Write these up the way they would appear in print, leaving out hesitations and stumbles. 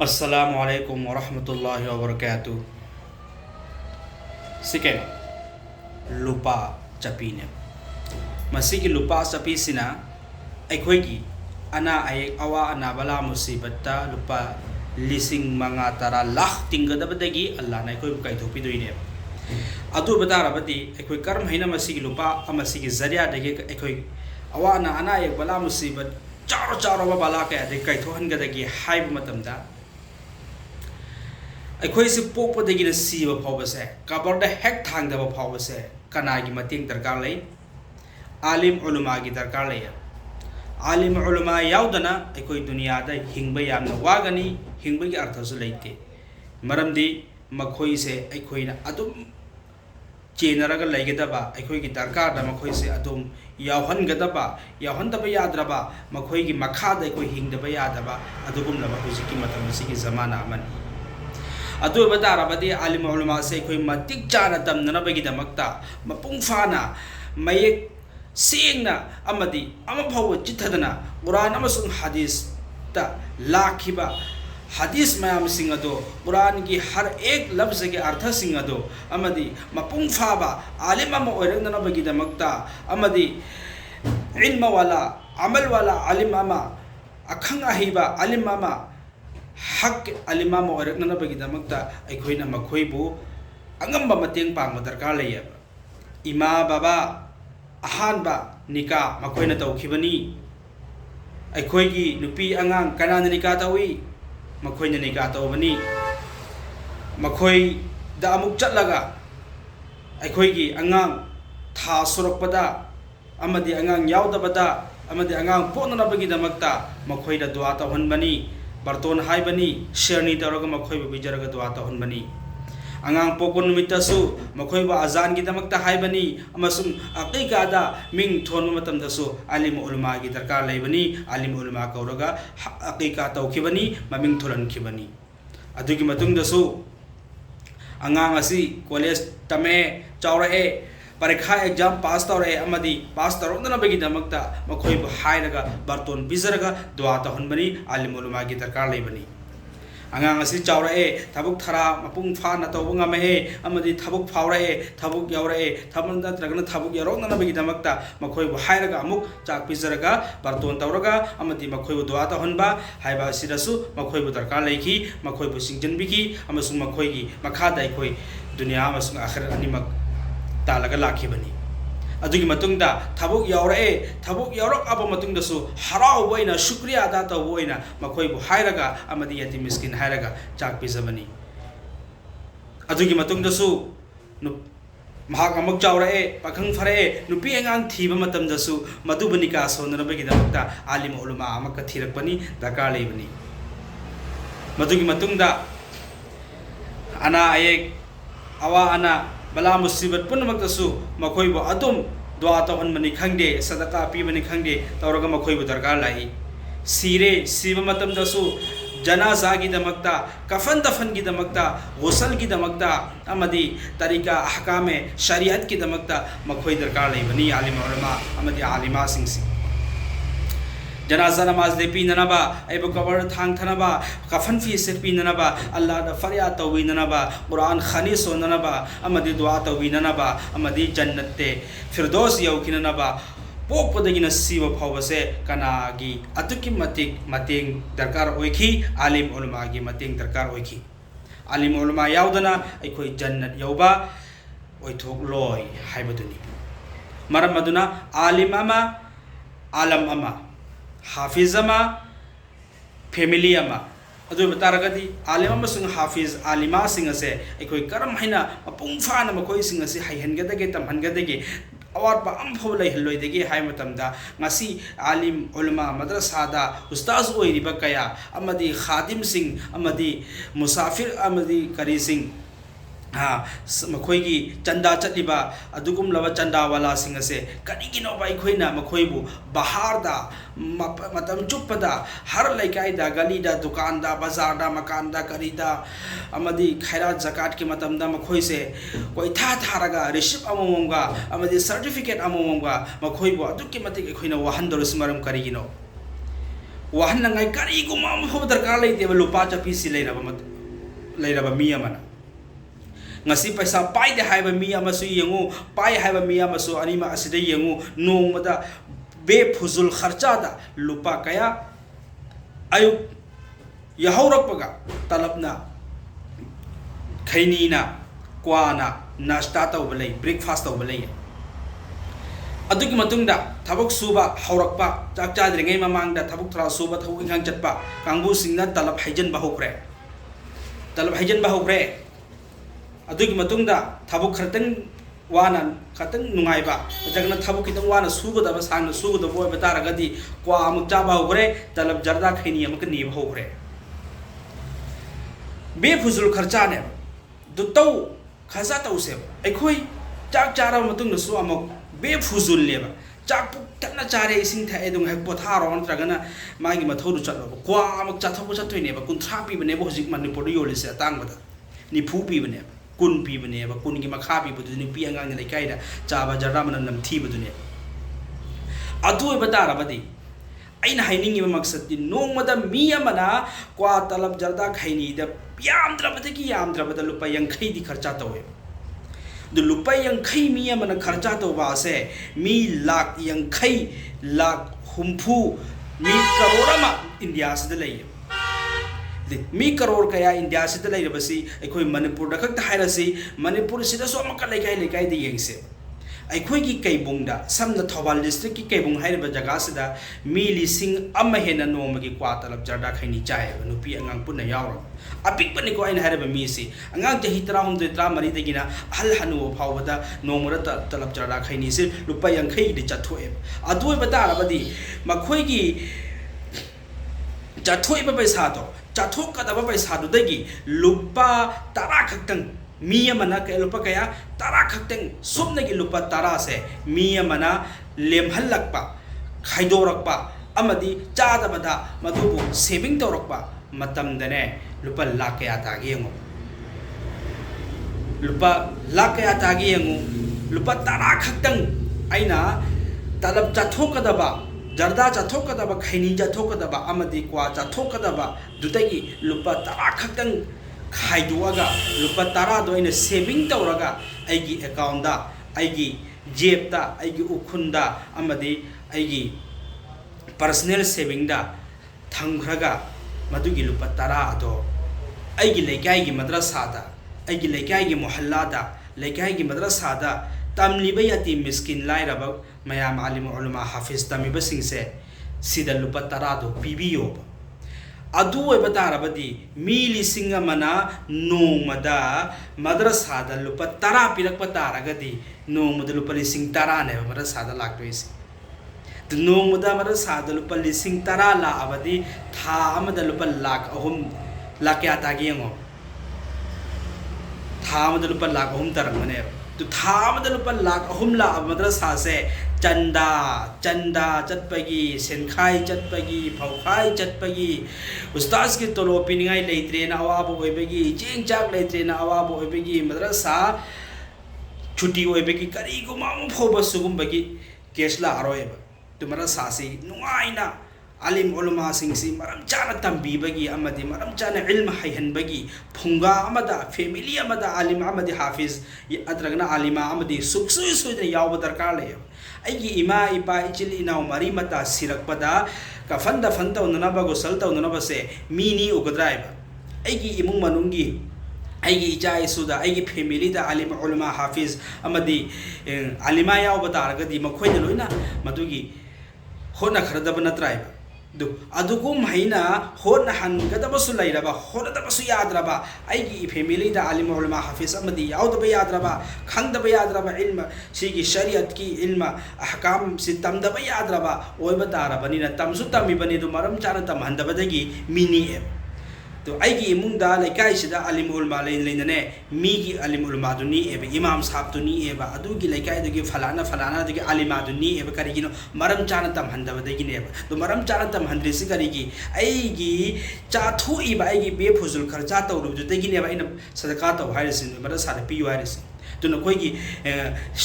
अस्सलामुअलैकुम वरहमतुल्लाहि वबरकातुहू। सिकेन लुपा चपीने मसीगी लुपा चपीसिना अखोइगी अना अयेक अवा अना बला मुसीबत्ता लुपा लिसिंग मंगा तरा लाख तिंगदबदगी अल्लाह ना अखोइबु काइथोपिदोइने अदु बतारबदी अखोइ कर्म हैना मसीगी लुपा अमसीगी जरिया दगे अखोइ अवा अना अयेक बला मुसीबत चारो चारो बला के दे काइथोहनगदगी हाइब मतमदा अखोइ से पोपदगी सीब फावसे कबर हेक थांगदब फावसे कनागी मतेंग दरकार लई आलिम उलमा की दरकार लई आलिम उलमा यावदना अखोइ दुनिया दा हिंगबा यामना वागनी हिंगबगी अर्थसु लैते मरमदी मखोइ से अखोइना अदुम चेनरगा लैगदबा अखोइगी दरकार दा मखोइ से अदुम यावहनगदबा यावहनदबा याद्रबा मखोइगी मखादा अखोइ हिंगदबा यादबा अदुगुमलबा हुजिकी मतम सिगी जमाना अमन अदु बतारबदी आलिम उलमा से अखोइ मतिक चाना तमनबगीदमक्ता मपुंग फाना मयेक सेंगना अमदी अमफाव चिथदना कुरान अमसुंग हदीस ता लाखिबा हदीस मयाम सिंह अदो कुरान की हर एक लफ्ज के अर्थ सिंह अदो अमदी मपुंग फाबा आलिम अम ओइरंगनबगीदमक्ता अमदी इल्म वाला अमल वाला आलिम अमा अखंग अहिबा आलिम अमा हक अलिमा ओइरंगनबगीदमक्ता अखोइना मखोइबु अंगम्बा मतेंग पांगबा दरकार लैय इमा बाबा अहानबा निका मखोइना तौखिबनी अखोइगी नुपी अंगांग कनाना निका तौई मखोइना निका तौबनी मखोइ दा अमुक चटलगा अखोइगी अंगांग था सुरकपदा अमदी अंगांग यावदबदा अमदी अंगांग पोननबगीदमक्ता मखोइदा दुआ तौहनबनी बर्तोन हाइबनी शेरनी तौरगा मखोइबु बिजरगा दुआ तौहनबनी अंगांग पोको नुमितसु मखोइबु अजान की दमक्ता हाइबनी अमसुम अकीकादा मिंग थोन मतमदसु आलिम उलमा की दरकार लैबनी आलिम उलमा कौरगा अकीका तौखिबनी ममिंग थोलनखिबनी अदुगी मतुंगदसु अंगांग असि कॉलेज तमे चौरए परीक्षा एग्जाम पास तौरए अमदी पास तौरनबगीदमक्ता मखोइबु हाइरगा बर्तोन बिजरगा दुआ तौहनबनी आलिम उलमा की दरकार लैबनी अंगांग असि चौरए थबुक थरा मपुंग फाना तौब ngame अमदी थबुक फावरए थबुक यौरए थबुक नत्रगन थबुक यौरनबगीदमक्ता मखोइबु हाइरगा अमुक चाक पिजरगा बर्तोन तौरगा अमदी मखोइबु दुआ तौहनबा हाइबा सिरसु मखोइबु दरकार लैखि मखोइबु सिंजनबिखि अमसुंग मखोइगी मखादा अखोइ दुनिया अमसुंग आखिर अनिमक तालगा लाखिबनी अदुगी मतुंगदा थबुक यौरए थबुक यौरक अब मतुंगदसु हराउबोइना शुक्रिया अदा तौबोइना मखोइबु हाइरगा अमदी यति मिस्किन हाइरगा चाक पिजबनी अदुगी मतुंगदसु महाक अमुक चौरए पाखंग फरए नुपी अंगांग थीब मतमदसु मदुबनिका सोनरबगीदमक्ता आलिम उलमा अमक थीरकपनी दरकार लैबनी मदुगी मतुंगदा अना अयेक अवा अना बला मुसीबत पुनमक्तसु मखोइबु अदुम दुआ तौहनबनी खंगदे सदका पीबनी खंगदे तौरगा मखोइबु दरकार लाई सीरे सीब मतमदसु जनाजा की दमक्ता कफन दफन की दमक्ता गुसल की दमक्ता अमदी तरीका अहकाम शरीयत की दमक्ता मखोइ दरकार लैबनी आलिम उलमा अमदी आलिमा सिंगसी जनाजा नमाज दे पीननबा एबो कबर थांग थनबा कफन फी से पीननबा अल्लाह दा फरियाद तौविननबा कुरान खनी सोननबा अमदी दुआ तौविननबा अमदी जन्नत ते फिरदौस यौखिननबा पोपदगिना सीब फावसे कनागी अतुकी मतेंग दरकार ओइखि आलिम उलमा की मतेंग दरकार ओइखि आलिम उलमा यावदना अखोइ जन्नत यौबा ओइथोक लोय हाइबदुनी मरम मदुना आलिम अमा आलम अमा हाफिज अमा फैमिली अमा अदु बतारगदी आलिम अमसुंग हाफिज आलिमा सिंग असे अखोइ करम हैना मपुंग फाना मखोइ सिंग असे हाइहनगदगे तमहनगदगे अवारपा अमफाव लैहल्लोइदगे हाइ मतमदा ngasi आलिम उलमा मद्रसादा उस्ताज ओइरिबा कया अमदी खादिम सिंग अमदी मुसाफिर अमदी करी सिंग मखोइगी चंदा चलिबा अदुगुम लबा चंदा वाला सिंग असे कनिगिनो बाई खोइना मखोइबु बहारदा मतम चुपदा हर लैकाइदा गलीदा दुकानदा बाजारदा मकानदा करीदा अमदी खैरात जकात के मतमदा मखोइ से कोइ था थारगा रिसिप अमोमगा अमदी सर्टिफिकेट अमोमगा मखोइबु अदुकी मतिक खोइना वहन दरस मरम करिगिनो wahanangai kariguma ama phaw darkar leiteba lupa chapi si leiraba mi amana ngasi paisa pai de haiba mi amasu yengu pai haiba mi amasu anima asida yengu nongmada be phuzul kharcha da lupa kaya ayu yahaurakpaga talapna khainina kwana nasta tawbalai breakfast tawbalai adugi matungda thabuk suba haurakpa chak chadringai mamangda thabuk thra suba thabuk inghang chatpa kangbu singna talap haijan bahukre adugi matungda thabuk khartang wana khatang nungaiba jagna thabuk kitang wana sugodaba sangna sugodaba boy bataragadi kwa amuk cha bahukre talap jarda khaini amuk ni bahukre be phuzul kharcha ne du tau khaza tau se aikhoi chak chara matung na su amuk be phuzul leba chak puk tanna chare ising tha edung hak potharo antragana magi mathodu chatlo kwa amuk chathobu chathoi ne ba kunthra pi bane bo hojik manipur yolise atang bada ni phu pi bane kun pi bane ba kun gi makha pi budu ni pi angang ne kai da chaba jarra man nam thi budu ne adu ba tara badi aina hainingi ma maksad di nongmada mi amana kwa talab jarda khaini da yamdrabada lupa yankai di kharcha tawe du lupa yankai mi amana kharcha taw ba se mi lakh yankai lakh humpu mi karorama india se lay mi karor kaya india se lay basi aikoi manipur da khakta hairasi manipur sida so amaka lekai de yengse aikoi gi kaibungda samna thobal district ki kaibung hairba jaga sida mi lising ama hena noma gi kwa talab jarda khaini chai nupi angang punna yawra apik pani ko aina haraba mi si angang jahi tra hum de tra mari de gina hal hanu phawada nomura talab jarda khaini se lupa yang khai de chathoe adoi bata rabadi makhoi gi chathoe ba paisa to chathok ka da ba paisa du dagi lupa tara khaktang mi amana ka lupa kaya tara khaktang somna gi lupa tara se mi amana lemhalakpa khaidorakpa amadi chada bada madubu saving torakpa matam dane lupa lakh kaya tagi yango lupa lakh kaya tagi yango lupa tara khaktang aina talab chathokadaba jarda chathokadaba khaini chathokadaba amadi kwa chathokadaba dutagi lupa tara khaktang khaiduaga lupa tara do ina saving toraga aigi account da aigi jeb da aigi ukhunda amadi aigi personal saving da thangkhraga madugi lupa tara ado aigi lekai gi madrasa da aigi lekai gi mohalla da lekai gi madrasa da tamliba yati miskin lairaba mayam alim ulama hafiz tamiba singse sida lupa tara do pibiyo adu oiba tarabadi mi lising amana nongmada madrasa da lupa tara pirakpa taragadi nongmada lupa lising tara ne madrasa da laktoisi nongmada madrasa da lupa lising tara la abadi tha amada lupa lakh ahum lakya tagiyango tha amada lupa lakh ahum tarangane tu tha amada lupa lakh ahum la madrasa se chanda chatpagi senkhai chatpagi phaukhai chatpagi ustaz ki tolo piningai leitre na awabo oibegi chingchak leitre na awabo oibegi madrasa chuti oibegi kari gumam phoba sugum bagi kesla aroeba tu madrasa si nungaina alim ulama singsi maram chana tambi bagi amadi maram chana ilm hayhan bagi phunga amada family amada alim amadi hafiz adragna alima amadi suksui suida yawa darkar le aigi ima ipa ichil inaw mari mata sirakpada ka fanda fanta unna ba gosal ta unna ba se mini ugadriba aigi imung manungi aigi icha isuda aigi family da alim ulama hafiz amadi alima yaw bataragadi makhoina loina madugi hona khradaba natraiba du adugum haina hona hangadaba su lairaba honadaba su yadraba aigi family da alim ulama hafiz amadi yaudaba yadraba khangdaba yadraba ilma sigi shariat ki ilma ahkam sitamdaba yadraba oiba tarabani na tamsu tamibani du maram chana tamhandabadagi mini तो आइगी इमुंगदा लेकाई सिदा अलिम उलमा लेनने मीगी अलिम उलमा दुनी एबे इमाम साहब दुनी एबे अदुगी लेकाई दुगी फलाना दुगी अलिमा दुनी एबे करिगिनो मरम चाना तम हंदबदगी नेबे तो मरम चाना तम हंद्रिसि करिगी आइगी चाथु इबा आइगी बे फुजुल खर्चा तौरुदुदगी नेबे इन सदका तौ हाइरसिन मरा सारे पियु हाइरसिन तुन कोइगी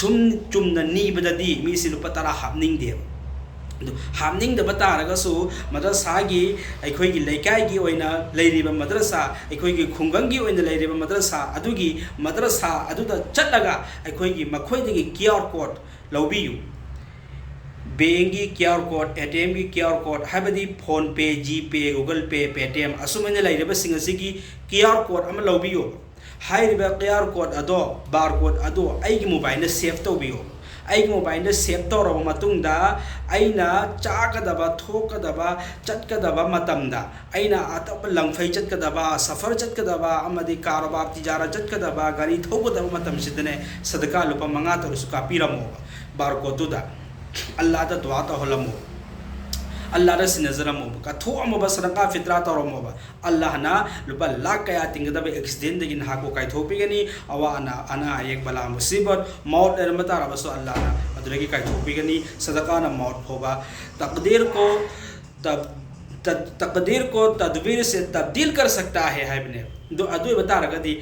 सुम चुमना नीबददी मीसि लुपा तरा हाबनिंग देबे हामनिंगदब तारगसु मद्रसागी अखोइगी लेकाइगी ओइना लेरिबा मद्रसा अखोइगी खुंगंगी ओइना लेरिबा मद्रसा अदुगी मद्रसा अदुदा चटलगा अखोइगी मखोइदगी QR कोड लौबियु बेंगी QR कोड ATM की QR कोड हाबदी PhonePe GPay Google Pay Paytm असुमने लेरिबा सिंगसिगी QR कोड अमा लौबियु हाइरिबा QR कोड अदो बार कोड अदो आइगी मोबाइल सेव तौबियु आई मोबाइल सेव तौरब मतुंगदा आइना चाकदबा थोकदबा चटकदबा मतमदा आइना अतप लंगफै चटकदबा सफर चटकदबा अमदी कारोबार तिजारा चटकदबा गाड़ी थोकदबा मतमसिदने सदका लुपा मंगा तरुसु कापिरमो बारकोतुदा अल्लाह दा दुआ तहलमो अल्लाह दा सिनजरमो कथो अमबा सदका फित्रा तौरमो अल्लाह ना लुपा लाख कया तिंगदबा एक्सीडेंट दगिन हाको काइथोपिगनी अवा अना एक बला मुसीबत मौत एरमतारबसु अल्लाह ना अदुरगी काइथोपिगनी सदका ना मौत होबा तकदीर को तदबीर से तब्दील कर सकता है हाइबने दो अदुय बतारगदी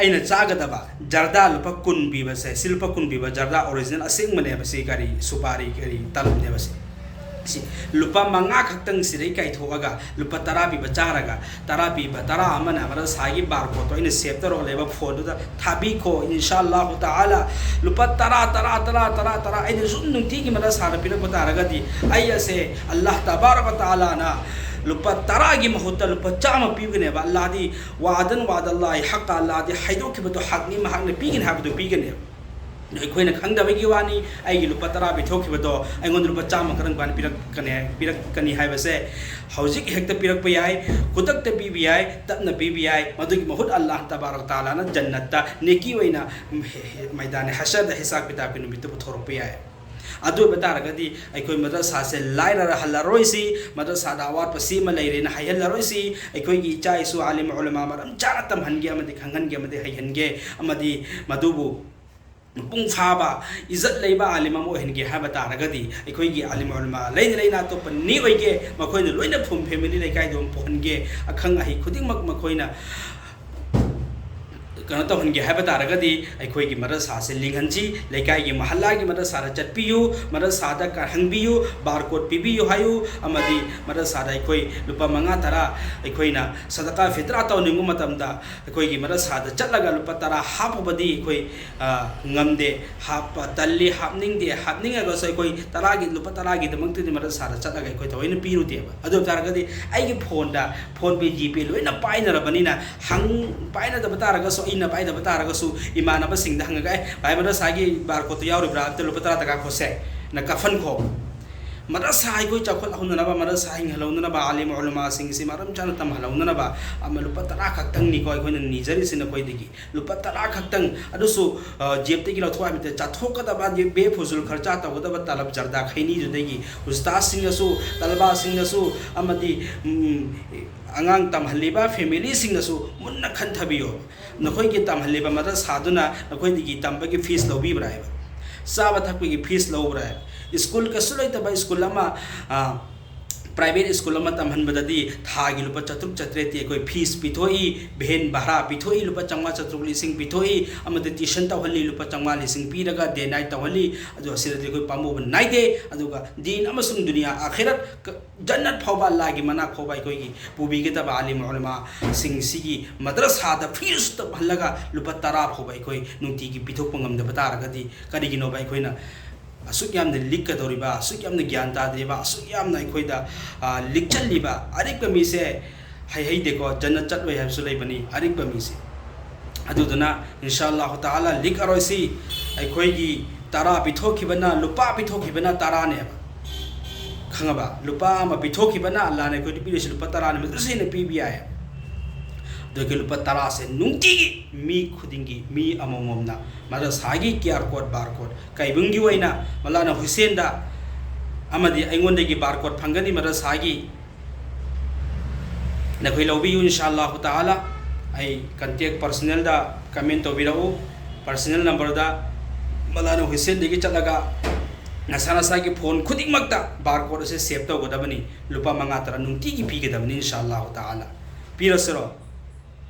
अइना चागदबा जर्दा लुपा कुन बीबसे सिलपा कुन बीबा जर्दा ओरिजिनल असिंग मने बसे करी सुपारी करी तलमने बसे लुपा मंगा खक्तंग सिरै काइथोगा लुपा 10 पीबा चारगा 10 पीबा 10 अमना मद्रसागी बारकोड तो इन सेव तरो लेबा फोन दुदा थाबी को इंशाअल्लाह ताआला लुपा 10 इन सुन नुंती की मद्रसा पिरक बतारगदी अयसे अल्लाह तबारक ताआला ना लुपा 10 की महुत लुपा 100 पीगने बा अल्लाह दी वादन वादल्लाह हक अल्लाह दी हाइदो की बतो हक नि महक ने पीगन हाबदो पीगने अखोइना खंगदबगी वानी आइगी लुपा 10 बिथोखिबदो आइगोन लुपा 100 करंग बान पिरकनी हाइबसे हौजिक हेक्ता पिरकप याय खुदक्ता पीबी याय तपना पीबी याय मदुगी महुत अल्लाह तबारक ताआला ना जन्नतता नेकी ओइना मैदान हशर हिसाब किताब के नुबित पुथोरप याय अदु बतारगदी अखोइ मद्रसा से लाइरा हल्लारोइसी मद्रसा दा अवात पसी म लेरेना हायल्लारोइसी अखोइगी इचा इसु आलिम उलमा मरम चाना तमहनगे अमदि खंगनगे अमदि हायहनगे अमदि मदुबु पुंग फाबा इज्जत लेबा आलिम अमो हेनगे हाबा तारगदी अखोइगी आलिम उलमा लेना तो पन्नी ओइगे मखोइना लोइना फुम फैमिली लेकाइ दोम पोहनगे अखंग आहि खुदिंगमक मखोइना कनो तौहनगे हाबा तारगदी अखोइगी मद्रसा से लिंगहनची लेकाइगी महल्लागी मद्रसा चटपियु मद्रसा दा हंगबियु बारकोड पिबियु हायु अमदी मद्रसा दा अखोइ लुपा 5-10 अखोइना सदका फित्रा तौनिंगु मतमदा अखोइगी मद्रसा दा चटलगा लुपा 10 हापबदी अखोइ ngamde hap talli hapningde hapningaga so अखोइ 10 गी लुपा 10 गी दमंगति मद्रसा दा चटलगा अखोइ तौइन पिरु देबा अदो तारगदी आइगी फोन पे GPay लोइना पाइनरबनिना हंग पाइना द बतारगा सो इन पाइदा बतारगसु इमानब सिंह हंगगा भाई मद्रसागी बारकोड याउरिब्रा त लुपा 10 तका खोसे न कफन खो मद्रसा आइगोइ चखल हुननबा मद्रसा हिंग हलौननबा आलिम उलमा सिंह सि मरम चान तम हलौननबा अम लुपा 10 खक्तंग नि कोइ कोइन निजरि सिन कोइदिगी लुपा 10 खक्तंग अदुसु जेबतेगी लथवा मिते चाथोकदबा बे फुजुल खर्चा तगदबा तलब जर्दा खैनी जुदेगी उस्ताद सिंहसु तलबा सिंहसु अमदि अंगांग तमहलिबा फैमिली सिंहसु मुन्ना खंथबियो नखोइगी तमहलिबा मद्रसादुना नखोइदिगी तंबगी फीस लौबिब्रा है साबा थकपगी फीस लौब्रा है स्कूल कसु लैतबा स्कूल अमा प्राइवेट स्कूल अमा तमहनबददी थागी लुपा 4-4 कोई फीस पिथोई भेन भाड़ा पिथोई लुपा 5-4 लिसिंग पिथोई अमदे ट्यूशन तौहली लुपा 5 लिसिंग पीरगा डे नाइट तौहली अदो सिरदि कोई पामोब नाइदे अदुगा दिन अमसुंग दुनिया आखिरत जन्नत फौबा अल्लाह की मना फौबा कोई पुबीगे तब आलिम उलमा सिंह सिगी मद्रसा दा फीस तहलगा लुपा 10 फौबा कोई नुंती की पिथोक पंगम द बतारगदी करिगिनो बाई कोइना असुक यामने लिक्कदोरिबा असुक यामने ज्ञान ताद्रिबा असुक यामने अखोइदा लिक्चल्लिबा अरिक मीसे हाइदेको जन्नत चटवे हाबसु लेबनी अरिक मीसे अदुदना इंशाअल्लाह ताआला लिक अरोइसी अखोइगी 10 पिथोखिबना लुपा पिथोखिबना 10 ने खंगबा लुपा मा पिथोखिबना अल्लाह ने कोइ पिरिस लुपा 10 ने मद्रसे ने पीबिया है दोगे लुपा 10 से नुंती मी खुदिंगी मी अमोमना मद्रसागी QR कोड बारकोड काइबुंगी वइना मलाना हुसैन दा अमदि अइगोंदगी बारकोड फंगनी मद्रसागी नखोइ लौबियु इंशाअल्लाह ताआला आई कांटेक्ट पर्सनल दा कमेंट तोबिराओ पर्सनल नंबर दा मलाना हुसैन दगी चलगा नसानसागी फोन खुदिंगमक्ता बारकोड से सेव तौगदबनी लुपा 5-10 नुंतीगी पीगदबनी इंशाअल्लाह ताआला पीरसरो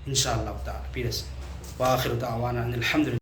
इंशाअल्लाह ताआला पीरस वा आखिरु दावाना अनिल हम्दुलिल्लाह।